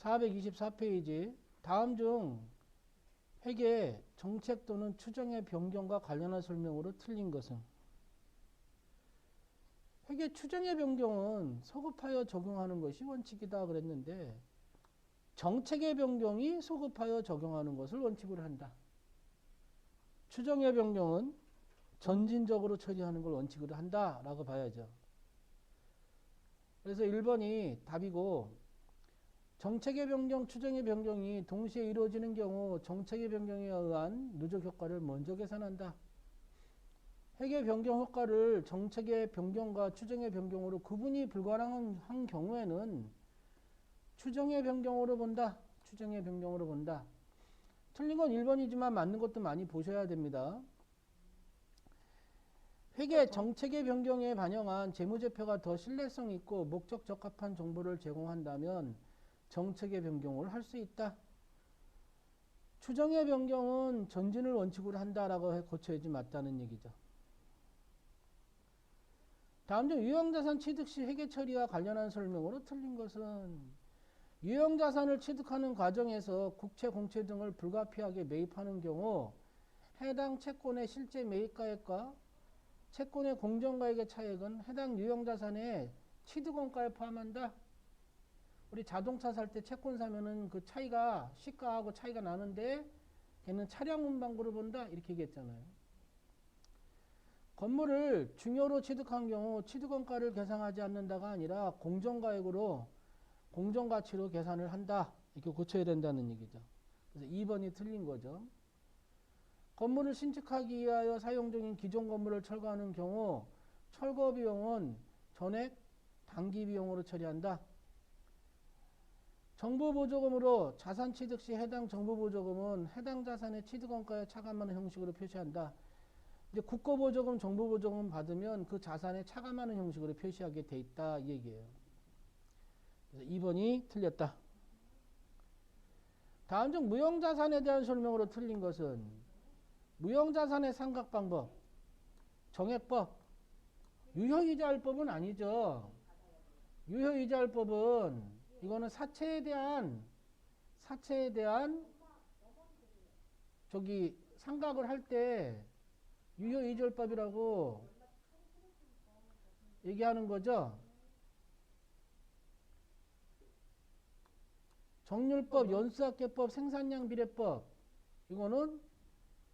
424페이지. 다음 중 회계 정책 또는 추정의 변경과 관련한 설명으로 틀린 것은? 회계 추정의 변경은 소급하여 적용하는 것이 원칙이다 그랬는데 정책의 변경이 소급하여 적용하는 것을 원칙으로 한다. 추정의 변경은 점진적으로 처리하는 걸 원칙으로 한다라고 봐야죠. 그래서 1번이 답이고, 정책의 변경, 추정의 변경이 동시에 이루어지는 경우 정책의 변경에 의한 누적 효과를 먼저 계산한다. 회계 변경 효과를 정책의 변경과 추정의 변경으로 구분이 불가능한 경우에는 추정의 변경으로 본다. 추정의 변경으로 본다. 틀린 건 1번이지만 맞는 것도 많이 보셔야 됩니다. 회계 정책의 변경에 반영한 재무제표가 더 신뢰성 있고 목적 적합한 정보를 제공한다면 정책의 변경을 할 수 있다. 추정의 변경은 전진을 원칙으로 한다라고 고쳐야지 맞다는 얘기죠. 다음 중 유형자산 취득 시 회계 처리와 관련한 설명으로 틀린 것은? 유형자산을 취득하는 과정에서 국채, 공채 등을 불가피하게 매입하는 경우 해당 채권의 실제 매입가액과 채권의 공정가액의 차액은 해당 유형자산의 취득원가에 포함한다. 우리 자동차 살 때 채권 사면은 그 차이가 시가하고 차이가 나는데 걔는 차량 운반고로 본다 이렇게 얘기했잖아요. 건물을 중요로 취득한 경우 취득원가를 계산하지 않는다가 아니라 공정가액으로 공정가치로 계산을 한다. 이렇게 고쳐야 된다는 얘기죠. 그래서 2번이 틀린 거죠. 건물을 신축하기 위하여 사용 중인 기존 건물을 철거하는 경우 철거 비용은 전액 단기 비용으로 처리한다. 정부보조금으로 자산 취득 시 해당 정부보조금은 해당 자산의 취득원가에 차감하는 형식으로 표시한다. 이제 국고보조금, 정부보조금 받으면 그 자산에 차감하는 형식으로 표시하게 돼 있다 이 얘기예요. 그래서 2번이 틀렸다. 다음 중 무형자산에 대한 설명으로 틀린 것은? 무형자산의 상각방법, 정액법, 유효이자율법은 아니죠. 유효이자율법은 이거는 사채에 대한 저기 상각을 할 때 유효이자율법이라고 얘기하는 거죠. 정률법, 연수학계법, 생산량 비례법 이거는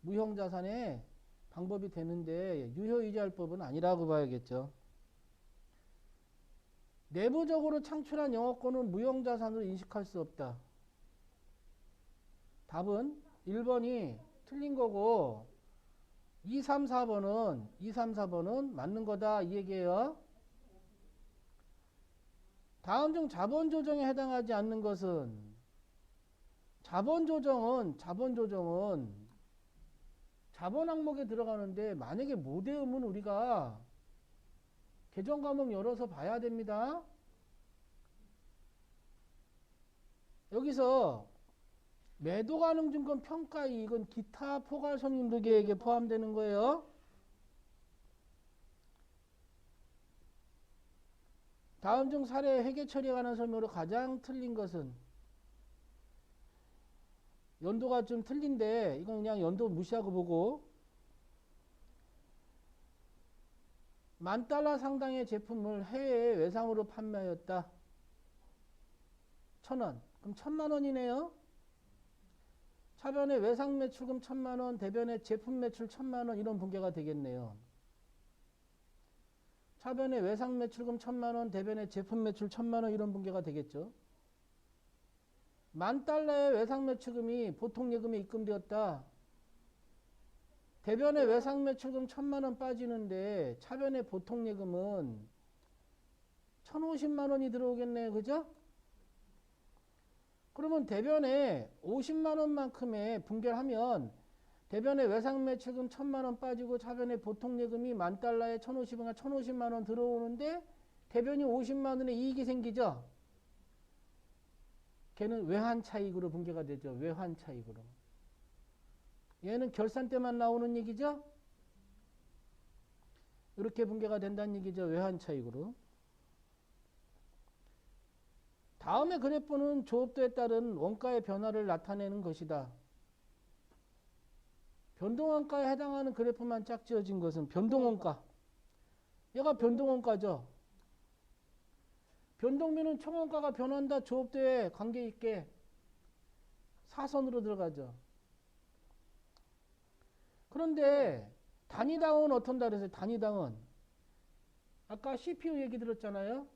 무형자산의 방법이 되는데 유효이자율법은 아니라고 봐야겠죠. 내부적으로 창출한 영업권은 무형자산으로 인식할 수 없다. 답은 1번이 틀린 거고 2, 3, 4번은 맞는 거다 이 얘기예요. 다음 중 자본조정에 해당하지 않는 것은? 자본조정은 자본 항목에 들어가는데 만약에 못 외우면 우리가 개정 과목 열어서 봐야 됩니다. 여기서 매도 가능 증권 평가 이익은 기타 포괄 손님들에게 포함되는 거예요. 다음 중 사례 회계 처리에 관한 설명으로 가장 틀린 것은? 연도가 좀 틀린데 이건 그냥 연도 무시하고 보고, $10,000 상당의 제품을 해외에 외상으로 판매하였다. 1,000원. 그럼 1,000,000원이네요. 차변에 외상 매출금 1,000,000원, 대변에 제품 매출 1,000,000원 이런 분계가 되겠네요. 차변에 외상 매출금 1,000,000원, 대변에 제품 매출 1,000,000원 이런 분계가 되겠죠. $10,000의 외상 매출금이 보통 예금에 입금되었다. 대변에 외상 매출금 1,000,000원 빠지는데 차변에 보통 예금은 1,050만원이 들어오겠네요. 그죠? 그러면 대변에 50만원만큼의 분계를 하면 대변에 외상 매출금 1,000만원 빠지고 차변에 보통 예금이 $10,000에 1,050원, 1,050만원 들어오는데 대변이 50만원의 이익이 생기죠. 걔는 외환차익으로 분계가 되죠. 외환차익으로. 얘는 결산 때만 나오는 얘기죠. 이렇게 분계가 된다는 얘기죠. 외환차익으로. 다음의 그래프는 조업도에 따른 원가의 변화를 나타내는 것이다. 변동원가에 해당하는 그래프만 짝지어진 것은 변동원가. 얘가 변동원가죠. 변동비는 총원가가 변한다. 조업도에 관계있게 사선으로 들어가죠. 그런데 단위당은 어떤다 그랬어요? 단위당은 아까 CPU 얘기 들었잖아요.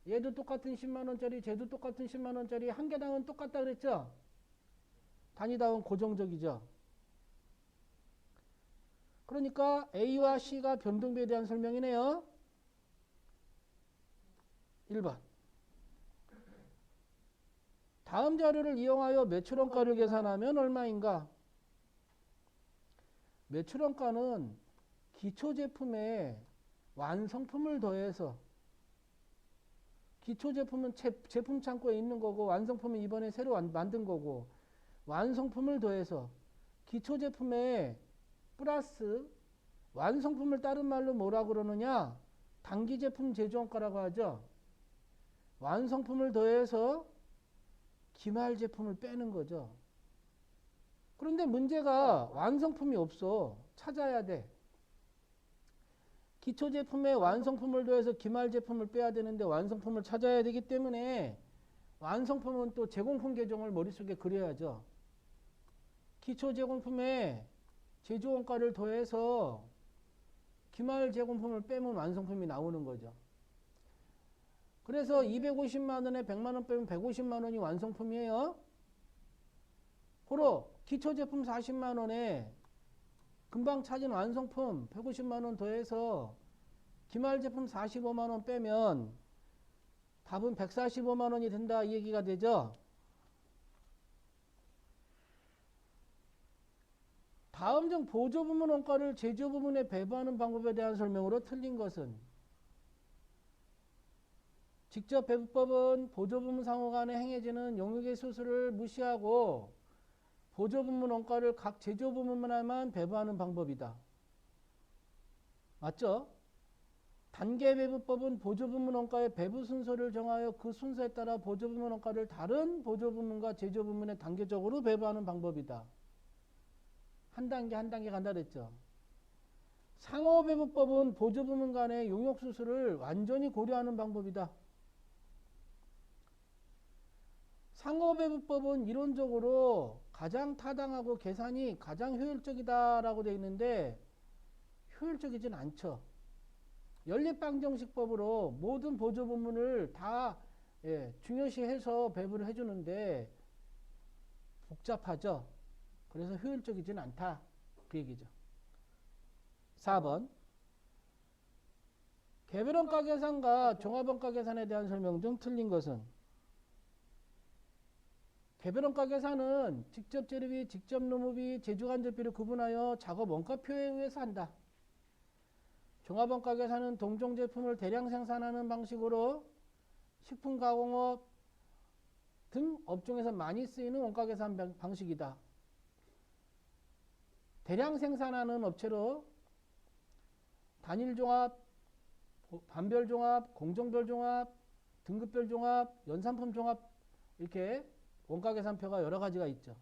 얘도 똑같은 10만원짜리, 쟤도 똑같은 10만원짜리, 한 개당은 똑같다 그랬죠? 단위당은 고정적이죠. 그러니까 A와 C가 변동비에 대한 설명이네요. 1번. 다음 자료를 이용하여 매출원가를 계산하면 얼마인가? 매출원가는 기초제품에 완성품을 더해서, 기초제품은 제품 창고에 있는 거고 완성품은 이번에 새로 만든 거고, 완성품을 더해서 기초제품에 플러스 완성품을 다른 말로 뭐라 그러느냐? 단기제품 제조원가라고 하죠. 완성품을 더해서 기말제품을 빼는 거죠. 그런데 문제가 완성품이 없어. 찾아야 돼. 기초제품에 완성품을 더해서 기말제품을 빼야 되는데 완성품을 찾아야 되기 때문에 완성품은 또 제공품 계정을 머릿속에 그려야죠. 기초제공품에 제조원가를 더해서 기말제공품을 빼면 완성품이 나오는 거죠. 그래서 250만원에 100만원 빼면 150만원이 완성품이에요. 호로 기초제품 40만원에 금방 찾은 완성품 150만원 더해서 기말제품 45만원 빼면 답은 145만원이 된다 이 얘기가 되죠. 다음 중 보조부문 원가를 제조부문에 배부하는 방법에 대한 설명으로 틀린 것은? 직접 배부법은 보조부문 상호 간에 행해지는 용역의 수수를 무시하고 보조부문 원가를 각 제조부문에만 배부하는 방법이다. 맞죠? 단계 배부법은 보조부문 원가의 배부 순서를 정하여 그 순서에 따라 보조부문 원가를 다른 보조부문과 제조부문에 단계적으로 배부하는 방법이다. 한 단계 한 단계 간다 그랬죠. 상호 배부법은 보조부문 간의 용역 수수를 완전히 고려하는 방법이다. 상호 배부법은 이론적으로 가장 타당하고 계산이 가장 효율적이다라고 되어 있는데 효율적이진 않죠. 연립방정식법으로 모든 보조부문을 다 중요시해서 배부를 해주는데 복잡하죠. 그래서 효율적이진 않다. 그 얘기죠. 4번. 개별원가 계산과 종합원가 계산에 대한 설명 중 틀린 것은? 개별원가 계산은 직접 재료비, 직접 노무비, 제조간접비를 구분하여 작업 원가표에 의해서 한다. 종합원가 계산은 동종 제품을 대량 생산하는 방식으로 식품가공업 등 업종에서 많이 쓰이는 원가 계산 방식이다. 대량 생산하는 업체로 단일 종합, 반별 종합, 공정별 종합, 등급별 종합, 연산품 종합 이렇게 원가 계산표가 여러 가지가 있죠.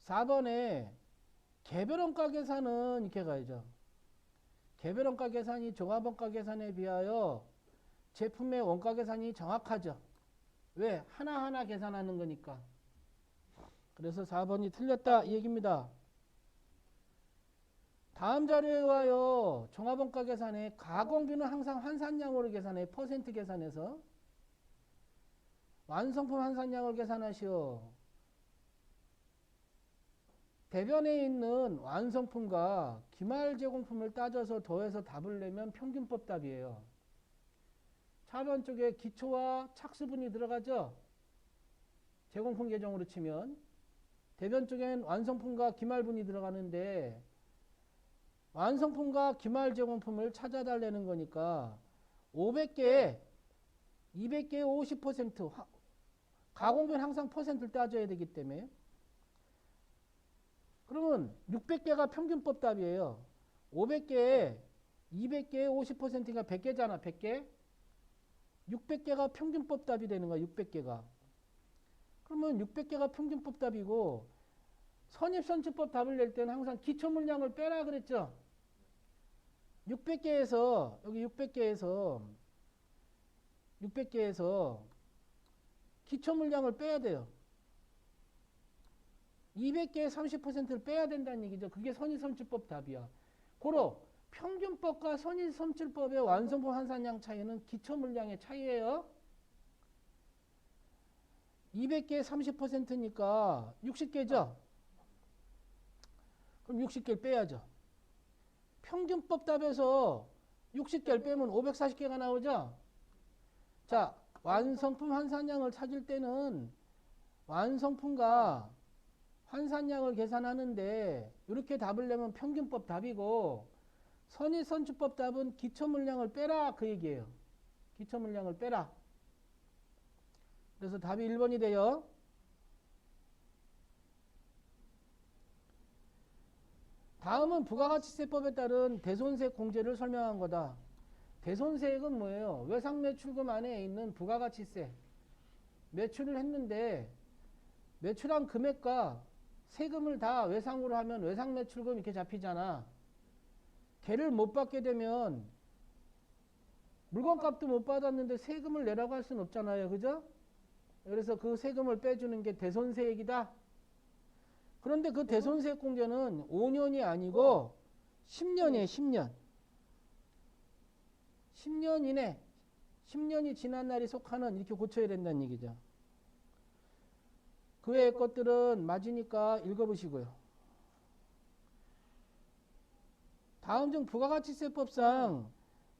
4번에 개별 원가 계산은 이렇게 가야죠. 개별 원가 계산이 종합 원가 계산에 비하여 제품의 원가 계산이 정확하죠. 왜? 하나하나 계산하는 거니까. 그래서 4번이 틀렸다 이 얘기입니다. 다음 자료에 의하여 종합원가 계산에 가공비는 항상 환산량으로 계산해. 퍼센트 계산해서 완성품 환산량을 계산하시오. 대변에 있는 완성품과 기말 제공품을 따져서 더해서 답을 내면 평균법 답이에요. 차변 쪽에 기초와 착수분이 들어가죠. 제공품 계정으로 치면 대변 쪽엔 완성품과 기말분이 들어가는데 완성품과 기말 제공품을 찾아달라는 거니까 500개에 200개에 50% 가공비는 항상 퍼센트를 따져야 되기 때문에 그러면 600개가 평균법 답이에요. 500개에 200개에 50%가 100개잖아. 100개. 600개가 평균법 답이 되는 거야. 600개가. 그러면 600개가 평균법 답이고 선입선출법 답을 낼 때는 항상 기초 물량을 빼라 그랬죠. 600개에서 여기 600개에서 기초 물량을 빼야 돼요. 200개의 30%를 빼야 된다는 얘기죠. 그게 선입선출법 답이야. 고로 평균법과 선입선출법의 완성품 환산량 차이는 기초 물량의 차이예요. 200개의 30%니까 60개죠. 그럼 60개를 빼야죠. 평균법 답에서 60개를 빼면 540개가 나오죠. 자, 완성품 환산량을 찾을 때는 완성품과 환산량을 계산하는데 이렇게 답을 내면 평균법 답이고 선입선출법 답은 기초 물량을 빼라 그 얘기예요. 기초 물량을 빼라. 그래서 답이 1번이 돼요. 다음은 부가가치세법에 따른 대손세액 공제를 설명한 거다. 대손세액은 뭐예요? 외상매출금 안에 있는 부가가치세. 매출을 했는데 매출한 금액과 세금을 다 외상으로 하면 외상매출금 이렇게 잡히잖아. 걔를 못 받게 되면 물건값도 못 받았는데 세금을 내라고 할 수는 없잖아요. 그죠? 그래서 그 세금을 빼주는 게 대손세액이다. 그런데 그 대손세액 공제는 5년이 아니고 10년이에요. 10년. 10년 이내 10년이 지난 날이 속하는 이렇게 고쳐야 된다는 얘기죠. 그 외의 것들은 맞으니까 읽어보시고요. 다음 중 부가가치세법상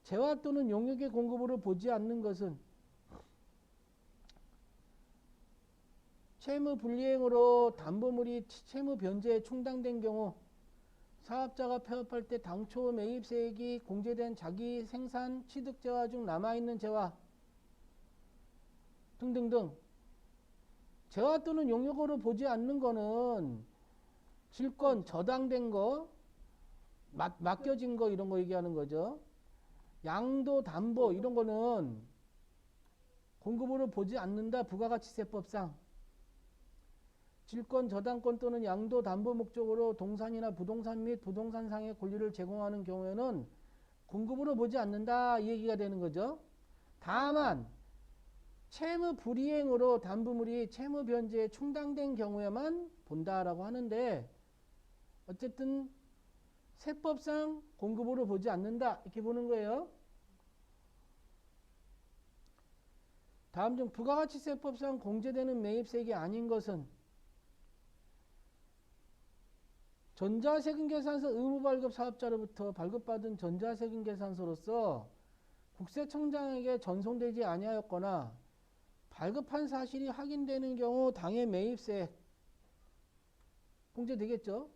재화 또는 용역의 공급으로 보지 않는 것은 채무 불이행으로 담보물이 채무 변제에 충당된 경우 사업자가 폐업할 때 당초 매입세액이 공제된 자기 생산 취득재화 중 남아있는 재화 등등등. 재화 또는 용역으로 보지 않는 거는 질권 저당된 거, 맡겨진 거 이런 거 얘기하는 거죠. 양도 담보 이런 거는 공급으로 보지 않는다. 부가가치세법상. 질권 저당권 또는 양도 담보 목적으로 동산이나 부동산 및 부동산상의 권리를 제공하는 경우에는 공급으로 보지 않는다 이 얘기가 되는 거죠. 다만 채무 불이행으로 담보물이 채무 변제에 충당된 경우에만 본다라고 하는데 어쨌든 세법상 공급으로 보지 않는다 이렇게 보는 거예요. 다음 중 부가가치세법상 공제되는 매입세액이 아닌 것은 전자세금계산서 의무발급 사업자로부터 발급받은 전자세금계산서로서 국세청장에게 전송되지 아니하였거나 발급한 사실이 확인되는 경우 당해 매입세액 공제되겠죠.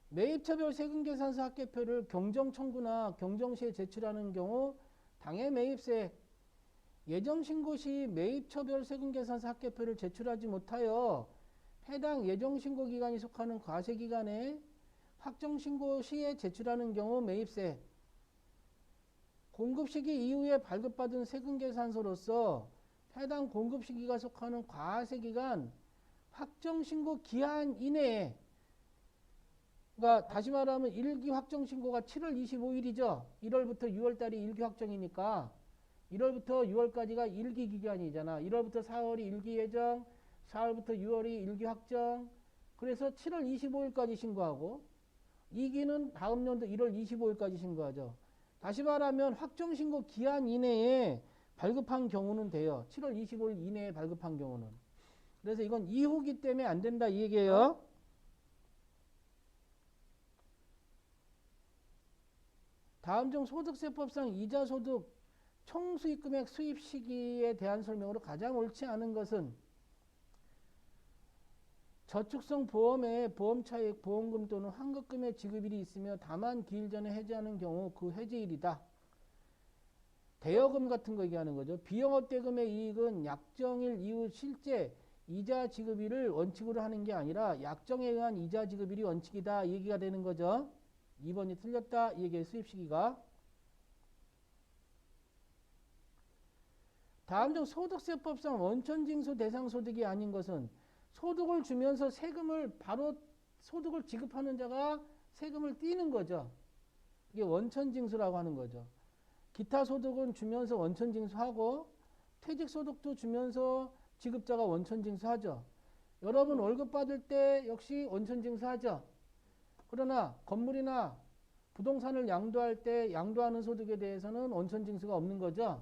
매입처별 세금계산서 합계표를 경정청구나 경정시에 제출하는 경우 당해 매입세액 예정신고 시 매입처별 세금계산서 합계표를 제출하지 못하여 해당 예정신고 기간이 속하는 과세기간에 확정신고 시에 제출하는 경우 매입세 공급시기 이후에 발급받은 세금계산서로서 해당 공급시기가 속하는 과세기간 확정신고 기한 이내에 그러니까 다시 말하면 1기 확정신고가 7월 25일이죠. 1월부터 6월달이 1기 확정이니까 1월부터 6월까지가 1기 기간이잖아. 1월부터 4월이 1기 예정 4월부터 6월이 1기 확정. 그래서 7월 25일까지 신고하고 2기는 다음 연도 1월 25일까지 신고하죠. 다시 말하면 확정신고 기한 이내에 발급한 경우는 돼요. 7월 25일 이내에 발급한 경우는. 그래서 이건 이후기 때문에 안 된다 이 얘기예요. 다음 중 소득세법상 이자소득 총수익금액 수입 시기에 대한 설명으로 가장 옳지 않은 것은 저축성 보험에 보험차익, 보험금 또는 환급금의 지급일이 있으며 다만 기일 전에 해지하는 경우 그 해지일이다. 대여금 같은 거 얘기하는 거죠. 비영업대금의 이익은 약정일 이후 실제 이자 지급일을 원칙으로 하는 게 아니라 약정에 의한 이자 지급일이 원칙이다. 이 얘기가 되는 거죠. 2번이 틀렸다. 이 얘기의 수입 시기가. 다음 중 소득세법상 원천징수 대상 소득이 아닌 것은 소득을 주면서 세금을 바로 소득을 지급하는 자가 세금을 떼는 거죠. 이게 원천징수라고 하는 거죠. 기타 소득은 주면서 원천징수하고 퇴직소득도 주면서 지급자가 원천징수하죠. 여러분 월급 받을 때 역시 원천징수하죠. 그러나 건물이나 부동산을 양도할 때 양도하는 소득에 대해서는 원천징수가 없는 거죠.